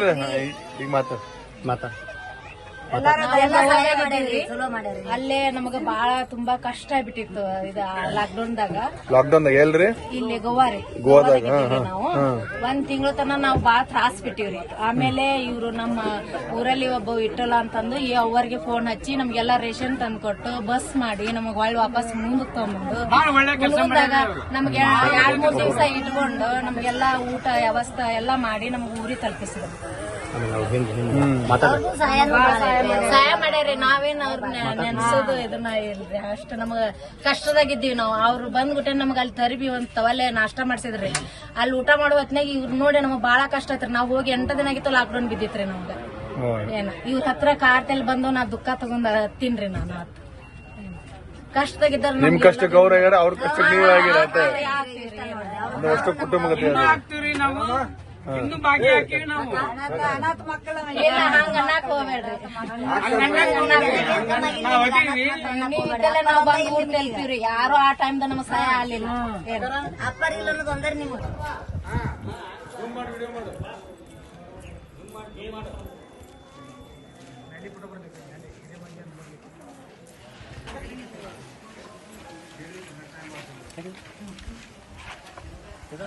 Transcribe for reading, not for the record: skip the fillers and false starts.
ಈಗ ಮಾತಾ ಅಲ್ಲೇ ನಮಗ ಬಾಳ ತುಂಬಾ ಕಷ್ಟ ಆಗ್ಬಿಟ್ಟಿತ್ತು ಇದು ಲಾಕ್ಡೌನ್ ಎಲ್ರಿ ಇಲ್ಲಿ ಗೋವಾದಾಗ ನಾವು 1 ತಿಂಗಳ ತನ ನಾವು ಬಾಳ ತ್ರಾಸ್ ಬಿಟ್ಟಿವ್ರಿ. ಆಮೇಲೆ ಇವ್ರು ನಮ್ಮ ಊರಲ್ಲಿ ಒಬ್ಬ ಇಟ್ಟಲ್ಲ ಅಂತಂದು ಅವ್ರಿಗೆ ಫೋನ್ ಹಚ್ಚಿ ನಮ್ಗೆಲ್ಲಾ ರೇಷನ್ ತಂದ್ಕೊಟ್ಟು ಬಸ್ ಮಾಡಿ ನಮಗ್ ಒಳ್ಳೆ ವಾಪಸ್ ಮುಂದಕ್ಕೆ ತಗೊಂಡ್ಬಂದು ನಮ್ಗೆ 2-3 ದಿವಸ ಇಟ್ಕೊಂಡು ನಮ್ಗೆಲ್ಲಾ ಊಟ ವ್ಯವಸ್ಥೆ ಎಲ್ಲಾ ಮಾಡಿ ನಮಗ್ ಊರಿಗೆ ತಲುಪಿಸಿದ್ರು. ಸಹಾಯ ಮಾಡ್ಯಾರಿ. ನಾವೇನ್ ಅವ್ರ ನೆನ್ಸೋದು ಇದನ್ನ ಇಲ್ರಿ. ಅಷ್ಟ ನಮಗ ಕಷ್ಟದಾಗಿದ್ದೀವಿ ನಾವು. ಅವ್ರು ಬಂದ್ಬಿಟ್ಟೆ ನಮ್ಗ ಅಲ್ಲಿ ತರಿಬಿ ಒಂದ್ ತವಲೆ ನಾಷ್ಟ ಮಾಡ್ಸಿದ್ರಿ. ಅಲ್ಲಿ ಊಟ ಮಾಡೋ ಹೊತ್ನಾಗ ಇವ್ರು ನೋಡಿ ನಮಗ್ ಬಾಳ ಕಷ್ಟ ಐತ್ರಿ. ನಾವ್ ಹೋಗಿ 8 ದಿನ ಆಗಿತ್ತು ಲಾಕ್ಡೌನ್ ಬಿದ್ದಿತ್ರಿ ನಮ್ಗ. ಏನ ಇವ್ರ ಹತ್ರ ಕಾರ್ತೆಲ್ ಬಂದು ನಾ ದುಃಖ ತಗೊಂಡ್ ಹತ್ತೀನ್ರಿ ನಾನು. ಕಷ್ಟದಾಗಿದ್ದಾರ ನಿಮ್ ಕಷ್ಟಕ್ಕೆ ಅವ್ರ ಅವ್ರ ಕಷ್ಟಕ್ಕೆ ನೀವು ಆಗಿರತ್ತೆ ಅಷ್ಟು ಕುಟುಂಬ ಇನ್ನು ಬಾಕಿ ಹಾಕಿವಿ ನಾವು. ಹಂಗ ಅನ್ನಕ್ ಹೋಗ್ಬೇಡ್ರಿ. ನಾವು ಬಂದು ಊರ್ ತೆಲ್ತೀವ್ರಿ. ಯಾರು ಆ ಟೈಮ್ದ ನಮಗ್ ಸಹಾಯ ಆಗ್ಲಿಲ್ಲ. ಅಪ್ಪರಿಲ್ಲ ಅನ್ನೋದು ಒಂದರಿ ನಿಮ್ಗೆ Kita